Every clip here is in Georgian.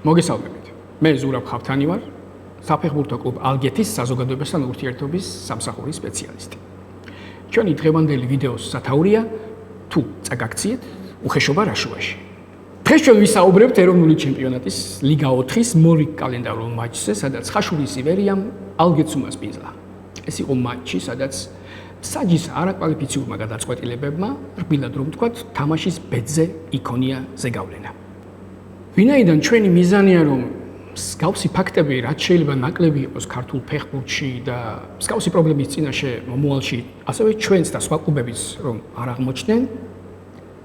მოგესალმებით. მე ზურაბ ხავთანი ვარ, საფეხბურთო კლუბ ალგეთის საზოგადოებასთან ურთიერთობის სამსახურის სპეციალისტი. ჩვენი დღევანდელი ვიდეოს სათაურია თუ წაგაქციეთ უხეშობა რაშუაში. დღეს ჩვენ ვისაუბრებთ ეროვნული ჩემპიონატის ლიგა 4-ის მორიგ კალენდარულ მატჩზე, სადაც ხაშურის ივერიამ ალგეთს უმასპინძლა. ეს იყო მატჩი, სადაც საჯის არაკვალიფიციურმა გადაწყვეტილებებმა, რბილად რომ ვთქვათ, თამაშის ბედზე იქონია ზეგავლენა. ვინაიდან ჩვენი მიზანია რომ მსგავსი ფაქტები რაც შეიძლება ნაკლები იყოს ქართულ ფეხბურთში და მსგავსი პრობლემის წინაშე მომავალში, ასევე ჩვენს და სხვა კლუბების რომ არ აღმოჩნდნენ,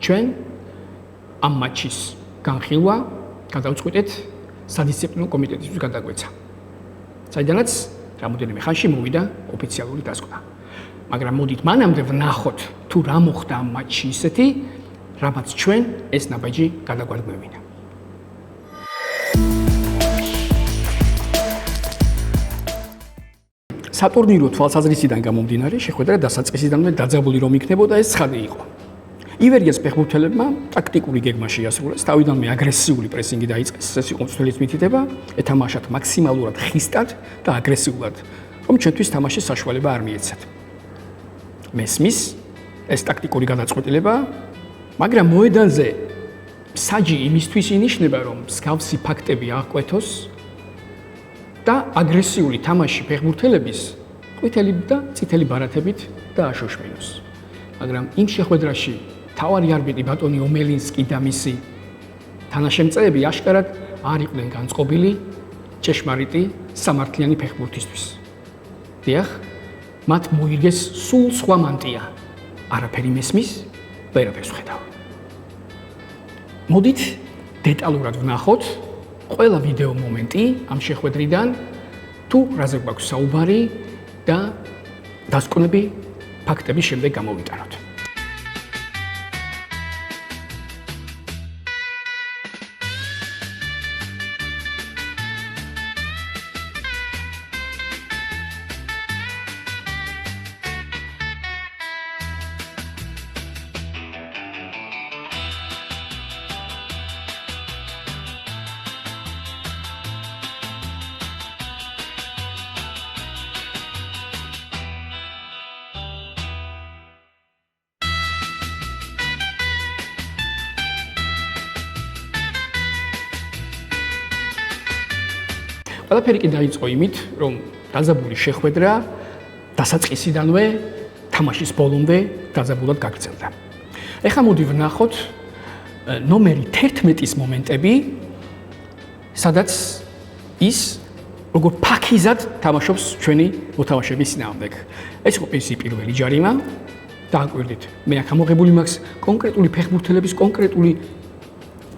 ჩვენ ამ მატჩის განხილვა გადავწყვიტეთ სადისციპლინო კომიტეტისთვის გადაგვეცა. საიდანაც რამოდენიმე ხანში მოვიდა ოფიციალური დასკვნა. მაგრამ მოდით მანამდე ვნახოთ თუ რა მოხდა ამ მატჩში ისეთი, რამაც ჩვენ ეს ნაბაჯი გადაგვარგმევინა. სატურნირო თვალსაზრისიდან გამომდინარე, შეხვედრა დასაწყისიდანვე დაძაბული რომ იქნებოდა ეს ცხადი იყო. ივერიას ფეხბურთელებმა ტაქტიკური გეგმა შეასრულეს, თავიდანვე აგრესიული პრესინგი დაიწყეს, ეს იყო მცველის მითითება, ეთამაშათ მაქსიმალურად ხისტად და აგრესიულად, რომ ჩვენთვის თამაშის საშუალება არ მიეცათ. მესმის ეს ტაქტიკური გადაწყვეტილება, მაგრამ მოედანზე საჯი იმისთვის ინიშნება, რომ მსგავსი ფაქტები აღკვეთოს და აგრესიული თამაში ფეხბურთელების ყვითელი და წითელი ბარათებით დააშოშმინოს. მაგრამ იმ შეხვედრაში თავარი არბიტრი ბატონი ომელინსკი და მისი თანაშემწეები აშკარად არ იყვნენ განწყობილი ჭეშმარიტი სამართლიანი ფეხბურთისთვის. დიახ, მათ მოიგეს სულ სხვა მანტია. არაფერი მესმის, ვერაფერს ვხედავ. მოდით დეტალურად ვნახოთ ყველა ვიდეო მომენტი ამ შეხვედრიდან, თუ რაზე გვაქვს საუბარი და დასკვნები ფაქტების შემდეგ გამოვიტანოთ. ყველაფერი კი დაიწყო იმით, რომ დაძაბული შეხვედრა დასაწყისიდანვე თამაშის ბოლომდე დაძაბულად გაგრძელდა. ეხლა მოდი ვნახოთ ნომერი 11-ის მომენტები, სადაც ის როგორ ფაქიზად თამაშობს ჩვენი მოთამაშეების წინააღმდეგ. ეს იყო პირველი ჯარიმა. დააკვირდით, მე აქ ამოღებული მაქვს კონკრეტული ფეხბურთელების კონკრეტული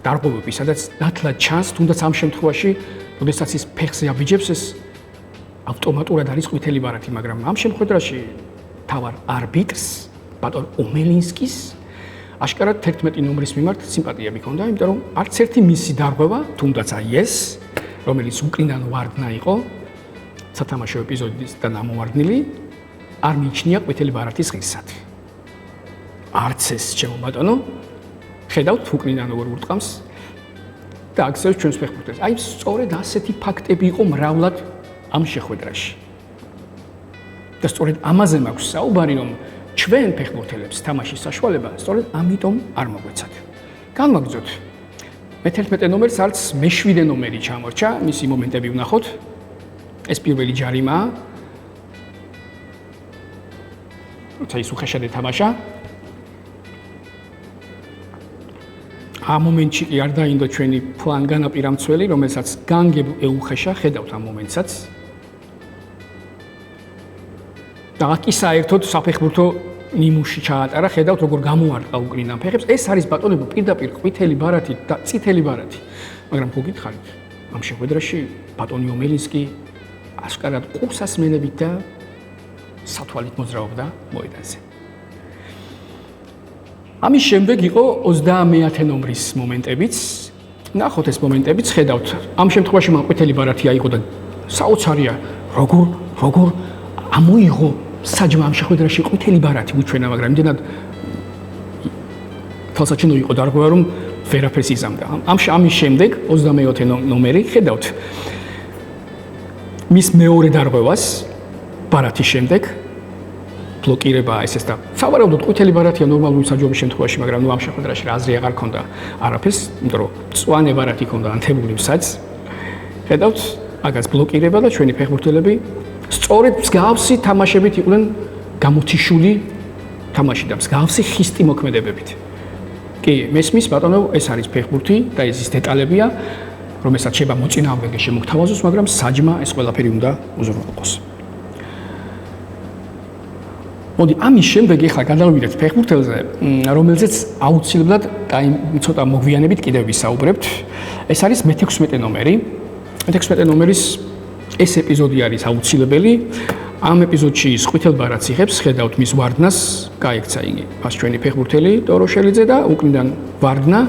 დარღვევები, სადაც ნათლად ჩანს, თუნდაც ამ შემთხვევაში როდესაც ის ფეხზე აბიჯებს, ეს ავტომატურად არის ყვითელი ბარათი, მაგრამ ამ შემთხვევაში თავარ არბიტრს, ბატონ ომელინსკის, აშკარად 11 ნომრის მიმართ სიმპათია მიქონდა, იმიტომ რომ არც ერთი მისი დარღვევა, თუნდაც აი ეს, რომელიც უკრინდან ვარდნა იყო, სათამაშო ეპიზოდისგან ამოვარდნილი, არ მიიჩნია ყვითელი ბარათის ღირსად. არც ეს, ჩემო ბატონო, ხედავთ უკრინდან როგორ ურტყამს და აქცევს ჩვენს ფეხბურთელს. აი, სწორედ ასეთი ფაქტები იყო მრავლად ამ შეხვედრაში. და სწორედ ამაზე მაქვს საუბარი, რომ ჩვენ ფეხბურთელებს თამაშის საშუალება სწორედ ამიტომ არ მოგვეცათ. განვაგრძოთ. მე-11 ნომერს არც მე-7 ნომერი ჩამორჩა, მისი მომენტები ვნახოთ. ეს პირველი ჯარიმაა. როცა ის უხეშად ეთამაშა. ამ მომენტში კი არ დაინდო ჩვენი ფლანგ განაპირა მცველი, რომელსაც განგებ ეუხეშა, ხედავთ ამ მომენტსაც. და კი საერთოდ საფეხბურთო ნიმუში ჩაატარა, ხედავთ როგორ გამოარტყა უკრინდან ფეხებს. ეს არის ბატონებო პირდაპირ ყვითელი ბარათი და წითელი ბარათი. მაგრამ ხო გითხარით, ამ შეხვედრაში ბატონი ომელინსკი აშკარად ყურსასმენებით და სათვალით მოძრაობდა მოედანზე. ამის შემდეგ იყო 30 ნომრის მომენტებიც. ნახოთ ეს მომენტებიც, ხედავთ. ამ შემთხვევაში მან ყვითელი ბარათი აიღო და საოცარია, როგორ ამოიღო საჯმა ამ შეხვედრაში ყვითელი ბარათი უჩვენა, მაგრამ იმდენად თვალსაჩინო იყო დარღვევა, რომ ვერაფერს იზამდა. ამის შემდეგ 24 ნომერი ხედავთ მის მეორე დარღვევას ბარათის შემდეგ ბლოკირება ეს და სავარაუდოდ ყვითელი ბარათია ნორმალური საჯობის შემთხვევაში, მაგრამ ამ შეხვედრაში რა აზრი აღარ ქონდა არაფერს, იმიტომ რომ მწვანე ბარათი ქონდა ანთებული მსაჯს. ხედავთ, მაგას ბლოკირება და ჩვენი ფეხბურთელები სწორედ მსგავსი თამაშებით იყვნენ გამოთიშული თამაში და მსგავსი ხისტი მოქმედებებით. კი, მესმის ბატონო, ეს არის ფეხბურთი და ეს ის დეტალებია, რომელსაც შეიძლება მოწინააღმდეგე შემოგთავაზოს, მაგრამ საჯმა ეს ყველაფერი უნდა უზრუნველყოს. მოდი, ამის შემდეგ ახლა გადავიდეთ ფეხბურთელზე, რომელზეც აუცილებლად ცოტა მოგვიანებით კიდევ ვისაუბრებთ. ეს არის მე-16 ნომერი. მე-16 ნომერის ეს ეპიზოდი არის აუცილებელი. ამ ეპიზოდში ის ყვითელ ბარათს იღებს, ხედავთ მის ვარდნას, გაიქცა იგი მას ჩვენი ფეხბურთელი ტოროშელიძე და უკნიდან ვარდნა.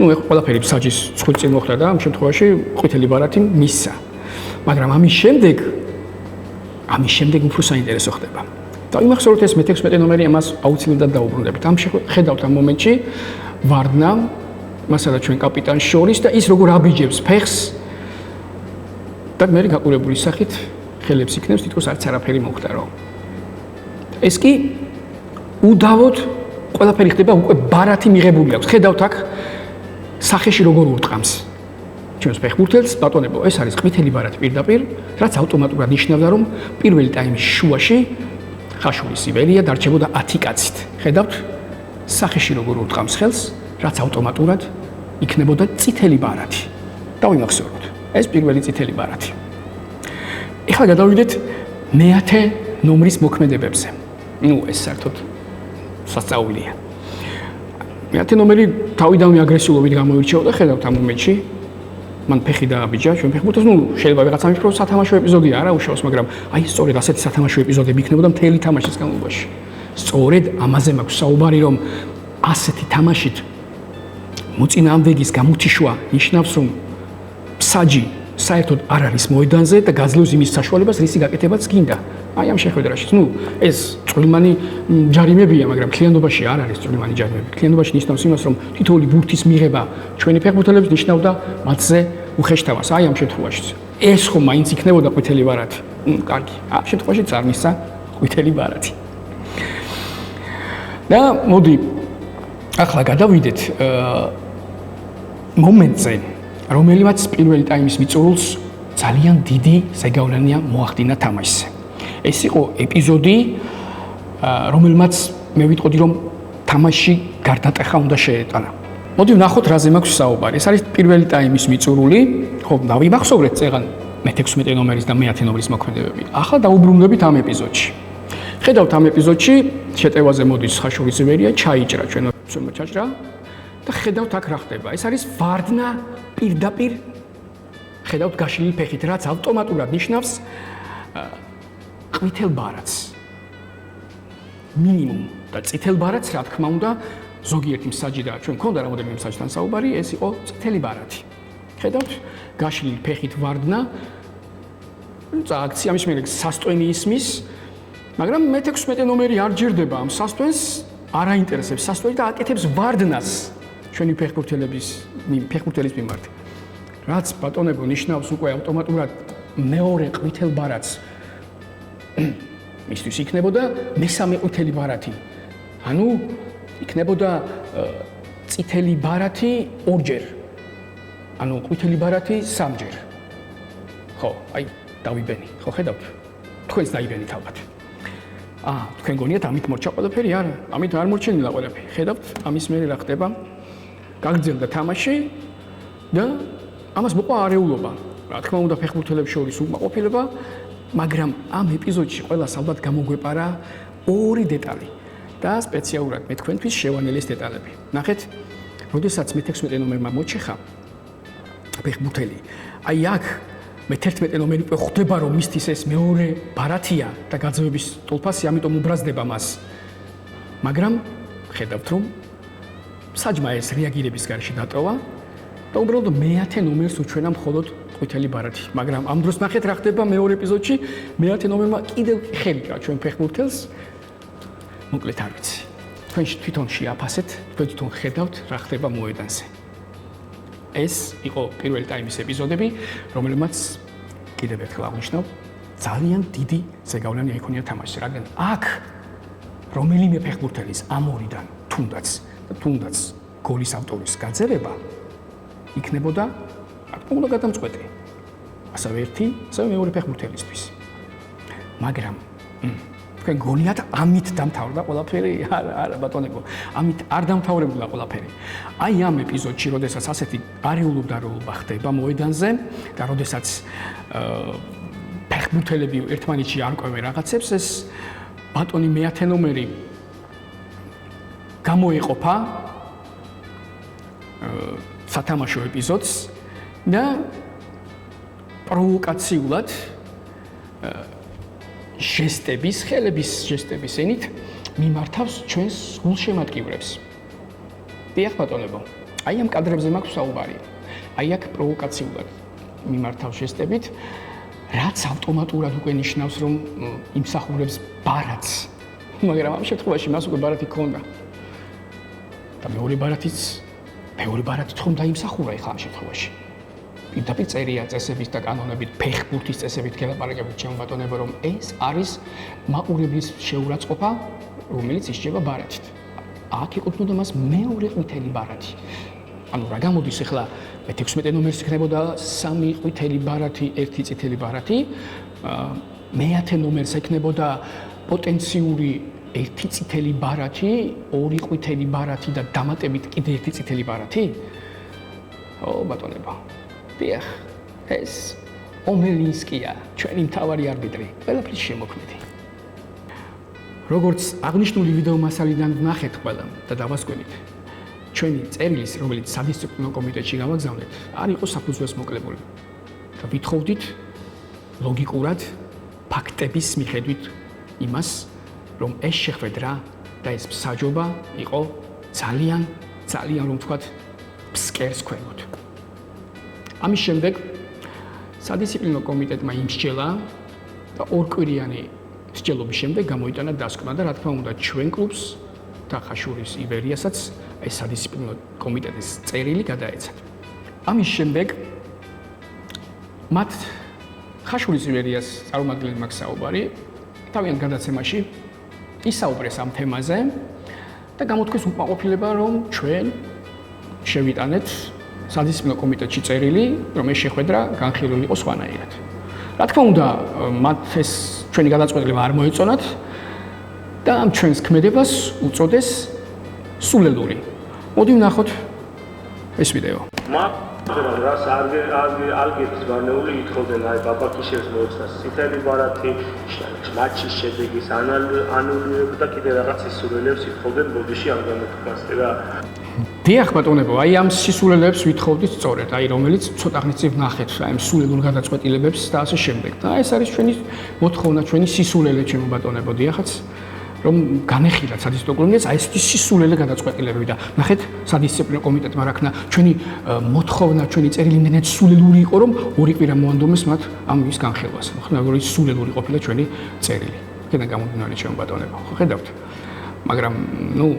ეხლა ყველაფერი საჯის ცხვირ წინ მოხდა და ამ შემთხვევაში ყვითელი ბარათი მისცა. მაგრამ ამის შემდეგ უფრო საინტერესო ხდება. დავიმახსოვროთ ეს მე-16 ნომერი, ამას აუცილებლად დაუბრუნდებით. ამ ხედავთ ამ მომენტში ვარდნა, მასა და ჩვენ კაპიტანს შორის და ის როგორ აბიჯებს ფეხს და მე გაყურებული სახით ხელებს იქნებს, თითქოს არც არაფერი მოხდა. ეს კი უდავოდ ყველაფერი ხდება, უკვე ბარათი მიღებული აქვს. ხედავთ აქ სახეში როგორ ურტყამს ჩვენს ფეხბურთელს, ბატონებო, ეს არის ყვითელი ბარათი პირდაპირ, რაც ავტომატურად ნიშნავდა, რომ პირველი ტაიმის შუაში ხაშურის იბერია დარჩებოდა 10 კაცით. ხედავთ, სახეში როგორ ურტყამს ხელს, რაც ავტომატურად იქნებოდა წითელი ბარათი. დავიმახსოვროთ, ეს პირველი წითელი ბარათი. ეხლა გადავიდეთ მე-10 ნომრის მოქმედებებზე. ეს საერთოდ სასწაულია. მე-10 ნომერი თავიდანვე აგრესიულობით გამოირჩეოდა, ხედავთ ამ მომენტში. მან ფეხი დააბიჯა ჩვენ ფეხბურთელს, შეიძლება ვიღაცამ იფიქროს სათამაშო ეპიზოდია, არა უშავს, მაგრამ აი სწორედ ასეთი სათამაშო ეპიზოდები იქნებოდა მთელი თამაშის განმავლობაში. სწორედ ამაზე მაქვს საუბარი, რომ ასეთი თამაშით მოწინააღმდეგის გამოთიშვა ნიშნავს, რომ საჯი საერთოდ არ არის მოედანზე და გაძლევს იმის საშუალებას, რისი გაკეთებაც გინდა. აი ამ შეხვედრაში. ეს წვრილმანი ჯარიმებია, მაგრამ ქლიანობაში არ არის წვრილმანი ჯარიმები. ქლიანობაში ნიშნავს იმას, რომ თითოეული ბურთის მიღება ჩვენი ფეხბურთელებს ნიშნავდა მათზე უხეშთავას. აი ამ შემთხვევაში. ეს ხომ მაინც იქნებოდა ყვითელი ბარათი. კარგი. ამ შემთხვევაში წარმისცა ყვითელი ბარათი. და მოდი ახლა გადავიდეთ მომენტზე, რომელიმაც პირველი ტაიმის მიწურულს ძალიან დიდი ზეგავლენია მოახდინა თამაშზე. ეს იყო ეპიზოდი, რომელმაც მე ვიტყოდი, რომ თამაში გარდატეხა უნდა შეეტანა. მოდი ვნახოთ, რაზე მაქვს საუბარი. ეს არის პირველი ტაიმის მიწურული, ხო, დავიმახსოვრეთ წეგან მე-16 ნომერის და მე-10 ნომრის მოქმედებები. ახლა დაუბრუნდებით ამ ეპიზოდში. ხედავთ ამ ეპიზოდში შეტევაზე მოდის ხაშურის იბერია, ჩაიჭრა ჩვენო ჩაჭრა და ხედავთ აქ რა ხდება. ეს არის ვარდნა პირდაპირ ხედავთ გაშლილი ფეხით, რაც ავტომატურად ნიშნავს ყვითელ ბარათს. მინიმუმ და წითელ ბარათს, რა თქმა უნდა, ზოგიერთი მსაჯი და ჩვენ მქონდა რამოდენიმე მსაჯთან საუბარი, ეს იყო წითელი ბარათი. ხედავთ, გაშლილი ფეხით ვარდნა, აქცია ამის შემდეგ სასტვენი ისმის, მაგრამ მე-16 ნომერი არ ჯერდება ამ სასტვენს, არ აინტერესებს სასტვენი და აკეთებს ვარდნას ჩვენი ფეხბურთელის მიმართ. რაც ბატონებო ნიშნავს უკვე ავტომატურად მეორე ყვითელ ბარათს მისთვის იქნებოდა მესამე ყვითელი ბარათი. ანუ იქნებოდა წითელი ბარათი ორჯერ. ანუ ყვითელი ბარათი სამჯერ. ხო, აი დავიბენი. ხო, ხედავთ? თქვენს დაიბენით ალბათ. თქვენ გონიათ ამით მორჩა ყველაფერი? არა, ამით არ მორჩენილა ყველაფერი. ხედავთ, ამის მერე რა ხდება? გაგრძელდა თამაში და ამას მოყვა არეულობა. რა თქმა უნდა, ფეხბურთელებს შორის უკმაყოფილება, მაგრამ ამ ეპიზოდში ყველას ალბათ გამოგვეპარა ორი დეტალი და სპეციალურად მე თქვენთვის შევანელი ეს დეტალები. ნახეთ, როდესაც მე-16 ნომერმა მოჩეხა ფეხბურთელი, აი აქ მე-11 ნომერი უკვე ხვდება, რომ მისთვის ეს მეორე ბარათია და გაძევების ტოლფასი, ამიტომ უბრაზდება მას. მაგრამ ხედავთ, რომ საჯმა ეს რეაგირების გარეშე დატოვა და უბრალოდ მე-10 ნომერს უჩვენა მხოლოდ ყვითელი ბარათი. მაგრამ ამ დროს ნახეთ რა ხდება მეორე ეპიზოდში, მე-10 ნომერმა კიდევ ხელი კრა ჩვენ ფეხბურთელს. მოკლედ არ ვიცი. თქვენ თვითონ შეაფასეთ, თქვენ თვითონ ხედავთ რა ხდება მოედანზე. ეს იყო პირველი ტაიმის ეპიზოდები, რომელმაც კიდევ ერთხელ აღნიშნავ, ძალიან დიდი ზეგავლენი იქონია თამაშზე, რადგან აქ რომელიმე ფეხბურთელის ამ ორიდან თუნდაც გოლის ავტორის გაძევება იქნებოდა აკმაყოფილება გადამწყვეტი. ასევე ერთი, ასევე მეორე ფეხბურთელისთვის. მაგრამ თქვენ გონიათ ამით დამთავრდა ყველაფერი? არა ბატონებო, ამით არ დამთავრებულა ყველაფერი. აი ამ ეპიზოდში, როდესაც ასეთი არეულობა ხდება მოედანზე და როდესაც ფეხბურთელები ერთმანეთში არკვევენ რაღაცებს, ეს ბატონი მეათე ნომერი გამოეყოფა სათამაშო ეპიზოდს და პროვოკაციულად ხელების ჟესტების ენით მიმართავს ჩვენს გულშემატკივრებს. დიახ ბატონებო, აი ამ კადრებზე მაქვს საუბარი. აი აქ პროვოკაციულად მიმართავს ჟესტებით, რაც ავტომატურად უკვე ნიშნავს, რომ იმსახურებს ბარათს. მაგრამ ამ შემთხვევაში მას უკვე ბარათი ჰქონდა. და მეორე ბარათიც ხომ დაიმსახურა ახლა ამ შემთხვევაში. პირდაპირ წერია წესების და კანონებით, ფეხბურთის წესებით გელაპარაკებით ჩემო ბატონებო, რომ ეს არის მაყურებლის შეურაცხყოფა, რომელიც ისჯება ბარათით. აქ ეკუთვნოდა მას მეორე ყვითელი ბარათი. ანუ რა გამოდის ახლა მე-16 ნომერს იქნებოდა 3 ყვითელი ბარათი, 1 წითელი ბარათი, მე-10 ნომერს იქნებოდა პოტენციური 1 წითელი ბარათი, 2 ყვითელი ბარათი და დამატებით კიდე 1 წითელი ბარათი? ო ბატონებო, დიახ, ეს ომელინსკია, ჩვენი მთავარი არბიტრი, ყველაფრის შემოქმედი. როგორც აღნიშნული ვიდეო მასალიდან ვნახეთ ყველა და დავასკვენით, ჩვენი წერილის, რომელიც სადისციპლინო კომიტეტში გავაგზავნეთ, არ იყო საფუძველს მოკლებული. და ვითხოვდით ლოგიკურად, ფაქტების მიხედვით იმას, რომ ეს შეხვედრა და ეს მსაჯობა იყო ძალიან რომ ვთქვათ, ფსკერს ქვემოთ. ამის შემდეგ სადისციპლინო კომიტეტმა იმსჯელა და ორკვირიანი მსჯელობის შემდეგ გამოიტანა დასკვნა და რა თქმა უნდა ჩვენ კლუბს და ხაშურის ივერიასაც ეს სადისციპლინო კომიტეტის წერილი გადაეცათ. ამის შემდეგ მათ ხაშურის ივერიას წარმომადგენლებმა საუბარი თავიანთ გადაცემაში ისაუბრეს ამ თემაზე და გამოთქვეს უკმაყოფილება, რომ ჩვენ შევიტანეთ სადისციპლინო კომიტეტში წერილი, რომ ეს შეხვედრა განხილული იყო სხვანაირად. რა თქმა უნდა, მათ ეს ჩვენი გადაწყვეტილება არ მოეწონათ და ამ ჩვენს ქმედებას უწოდეს სულელური. მოდი ვნახოთ ეს ვიდეო. რას ალგეთის ვარნეული ითხოვდნენ აი ბაბაქიშევს მოეწონათ წითელი ბარათი, მატჩის შედეგის ანულირება და კიდე რაღაც სისულელებს ითხოვდნენ ბოდიში ამ გამოთქვას რა. დიახ ბატონებო, აი ამ სისულელებს ვითხოვდით სწორედ, აი რომელიც ცოტა ხნის წინ ვნახეთ, აი ამ სულელურ გადაწყვეტილებებს და ასე შემდეგ. და ეს არის ჩვენი მოთხოვნა, ჩვენი სისულელე ჩემო ბატონებო, დიახაც, რომ განეხილათ სადისციპლინო კომიტეტს აი ესეთი სისულელე გადაწყვეტილებები და ნახეთ სადისციპლინო კომიტეტმა რა ქნა, ჩვენი მოთხოვნა, ჩვენი წერილი იმდენად სულელური იყო, რომ ორი კვირა მოანდომეს მათ ამ ის განხილვას. ხო, როგორი სულელური ყოფილა ჩვენი წერილი. აქედან გამომდინარე ჩემო ბატონებო, ხო ხედავთ? მაგრამ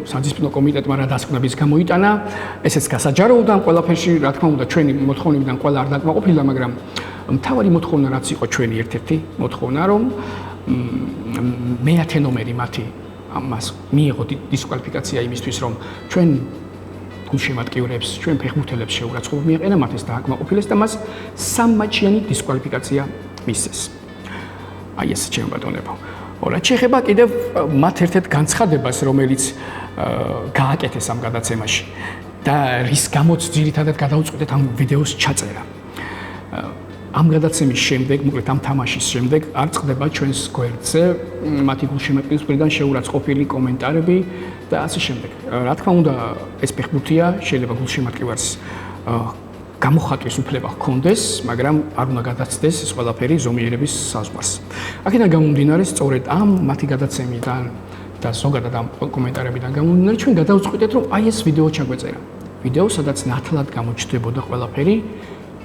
სადისციპლინო კომიტეტმა რა დასკვნებიც გამოიტანა, ესეც გასაჯაროდა ამ ყველაფერში, რა თქმა უნდა, ჩვენი მოთხოვნებიდან ყველა არ დაკმაყოფილდა, მაგრამ მთავარი მოთხოვნა რაც იყო ჩვენი ერთ-ერთი მოთხოვნა, რომ მე-10 ნომერი მათი ამას მიიღო დისკვალიფიკაცია იმისთვის, რომ ჩვენ გულშემატკივრებს, ჩვენ ფეხბურთელებს შეურაცხყოფა მიეყენა, მათ ეს დააკმაყოფილეს და მას 3 მატჩიანი დისკვალიფიკაცია მისცეს. აი ეს ჩემო ბატონებო. რაც შეეხება კიდევ მათ ერთ-ერთ განცხადებას, რომელიც გააკეთეს ამ გადაცემაში და რის გამოც ძირითადად გადაუწყვეტეთ ამ ვიდეოს ჩაწერა. ამ გადაცემის შემდეგ, მოკლედ ამ თამაშის შემდეგ არ წყდება ჩვენს გვერდზე მათი გულშემატკივრის მხრიდან შეურაცხყოფილი კომენტარები და ასე შემდეგ. რა თქმა უნდა, ეს ფეხბურთია, შეიძლება გულშემატკივარს გამოხატვის უფლება ჰქონდეს, მაგრამ არ უნდა გადაცდეს ეს ყველაფერი ზომიერების საზღვარს. აქედან გამომდინარე, სწორედ ამ მათი გადაცემიდან და ზოგადად ამ კომენტარებიდან გამომდინარე, ჩვენ გადავწყვიტეთ, რომ აი ეს ვიდეო ჩაგვეწერა. ვიდეო, სადაც ნათლად გამოჩნდებოდა ყველაფერი,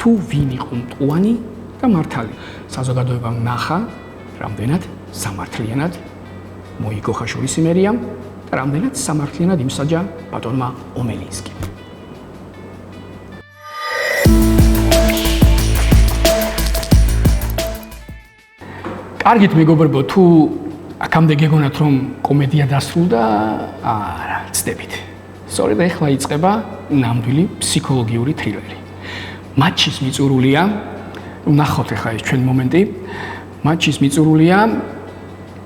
თუ ვინ იყო მტყუანი და მართალი. საზოგადოებამ ნახა, რამდენად სამართლიანად მოიგო ხაშურის იმერიამ და რამდენად სამართლიანად იმსაჯა ბატონმა ომელინსკიმ. კარგით მეგობრებო, თუ აქამდე გეგონათ რომ კომედია დასრულდა, არა, ცდებით. სწორედ ახლა იწყება ნამდვილი ფსიქოლოგიური თრილერი. მატჩის მიწურულია, ნახოთ ახლა ეს ჩვენ მომენტი. მატჩის მიწურულია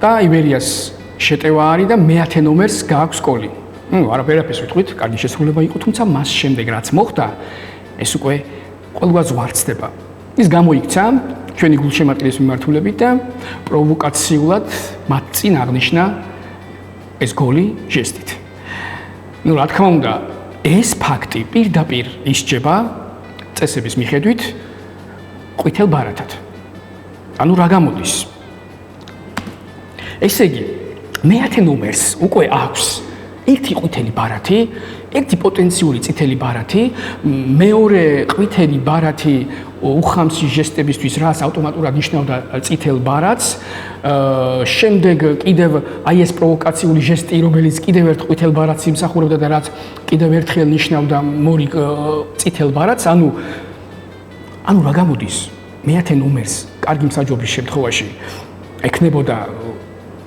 და იბერიას შეტევა არის და მე-10 ნომერს გააქვს კოლი. არაფერაფერს ვიტყვით, კარგი შესრულება იყო, თუმცა მას შემდეგ რაც მოხდა, ეს უკვე ყველგან ზვარცდება. ის გამოიქცა ჩვენი გულშემატკივრის მიმართულებით და პროვოკაციულად მათ წინ აღნიშნა ეს გოლი ჟესტით. რა თქმა უნდა, ეს ფაქტი პირდაპირ ისჯება წესების მიხედვით ყვითელ ბარათად. ანუ რა გამოდის? ესე იგი, მე-10 ნომერს უკვე აქვს ერთი ყვითელი ბარათი, ერთი პოტენციური წითელი ბარათი, მეორე ყვითელი ბარათი უხამსი ჟესტებისთვის, რაც ავტომატურად ნიშნავდა წითელ ბარათს, შემდეგ კიდევ აი ეს პროვოკაციული ჟესტი, რომელიც კიდევ ერთ ყვითელ ბარათს იმსახურებდა და რაც კიდევ ერთხელ ნიშნავდა მორიგ წითელ ბარათს, ანუ რა გამოდის? მე-10 ნომერს კარგი მსაჯობის შემთხვევაში ექნებოდა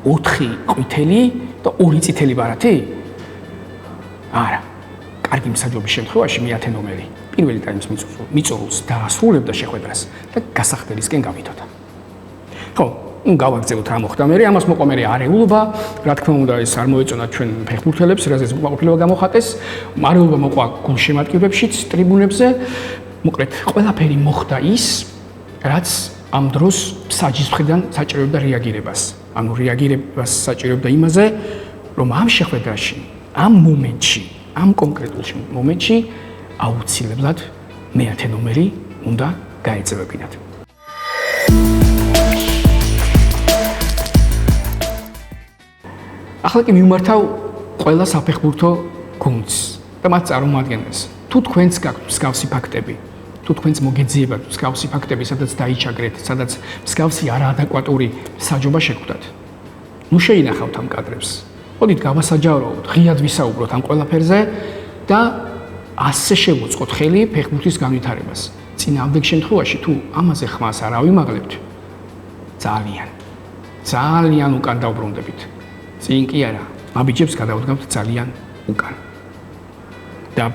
4 ყვითელი და 2 წითელი ბარათი? არა. კარგი მსაჯობის შემთხვევაში მე-10 ნომერი პირველი ტაიმის მიწურულს დაასრულებდა შეხვედრას და გასახდელისკენ გავიდოდა. ხო, გავაგრძელოთ რა მოხდა მერე, ამას მოყვა მერე არეულობა, რა თქმა უნდა ეს არ მოეწონა ჩვენ ფეხბურთელებს, რაზეც უკმაყოფილება გამოხატეს, არეულობა მოყვა გულშემატკივრებშიც, ტრიბუნებზე. მოკლედ, ყველაფერი მოხდა ის, რაც ამ დროს მსაჯის მხრიდან საჭიროებდა რეაგირებას. ანუ რეაგირებას საჭიროებდა იმაზე, რომ ამ შეხვედრაში, ამ მომენტში, ამ კონკრეტულ მომენტში აუცილებლად მე-10 ნომერი უნდა გაეწევებინათ. ახლა კი მივმართავ ყველა საფეხბურთო გუნდს და მათ წარმომადგენელს. თუ თქვენც გაქვთ მსგავსი ფაქტები, თუ თქვენც მოგეძიებათ მსგავსი ფაქტები, სადაც დაიჩაგრეთ, სადაც მსგავსი არაადეკვატური საჯობა შეგვდათ, ნუ შეინახავთ ამ კადრებს. მოდით გავასაჯაროოთ, ღიად ვისაუბროთ ამ ყველაფერზე და ასე შევუწყოთ ხელი ფეხბურთის განვითარებას. წინააღმდეგ შემთხვევაში თუ ამაზე ხმას არ ავიმაღლებთ, ძალიან უკან დავბრუნდებით. წინ კი არა, მაბიჯებს გადავდგამთ ძალიან უკან. და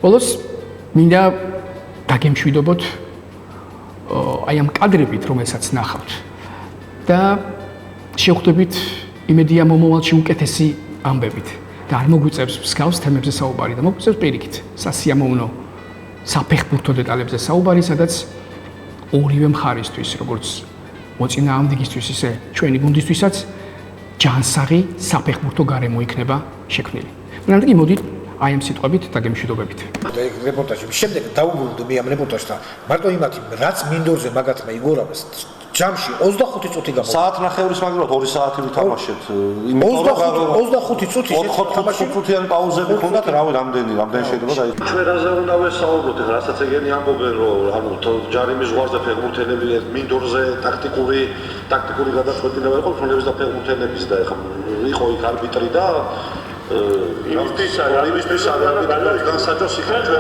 ბოლოს მინდა დაგემშვიდობოთ აი ამ კადრებით, რომელსაც ნახავთ და შევხვდებით იმედია მომავალში უკეთესი ამბებით და არ მოგვიწევს მსგავს თემებზე საუბარი და მოგვიწევს პირიქით სასიამოვნო საფეხბურთო დეტალებზე საუბარი, სადაც ორივე მხარისთვის, როგორც მოწინააღმდეგისთვის, ისე ჩვენი გუნდისთვისაც ჯანსაღი საფეხბურთო გარემო იქნება შექმნილი. მანამდე მოდით აი ამ სიტყვებით დაგემშვიდობებით. რეპორტაჟი შემდეგ დაუბრუნდი მე ამ რეპორტაჟთან. მარტო იმათი, რაც მინდორზე მაგათმა იგორავს ჯამში 25 წუთი გამოვა. საათნახევრის მაგრამ 2 საათი ვითამაშეთ. 25 წუთი 4 წუთიანი პაუზები ჰქონდათ, რავი, რამდენი შეიძლება დაი. ჩვენ რაზე უნდა ვესაუბროთ, რასაც ეგენი ამბობენ, რომ ანუ ჯარიმის ზღვარზე ფეხბურთელები მინდორზე ტაქტიკური გადაწყვეტილება იყო ფონდების და ფეხბურთელების და ეხლა იყო იქ არბიტრი და იმისთვის არის განსაჯოს იქნება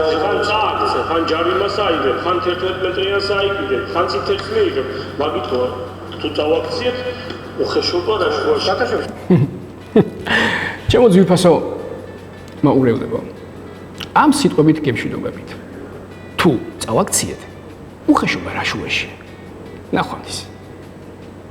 ხან ჯარიმას აიღებ, ხან 11 მეტრიანს აიგებ, ხან წითელ ხმეიგებ, მაგითო თუ წავაქციეთ უხეშობა და შუაში. ჩემო ძვირფასო მაურევლებო, ამ სიტყვებით გემშვიდობებით. თუ წავაქციეთ, უხეშობა რა შუაში. ნახვამდის.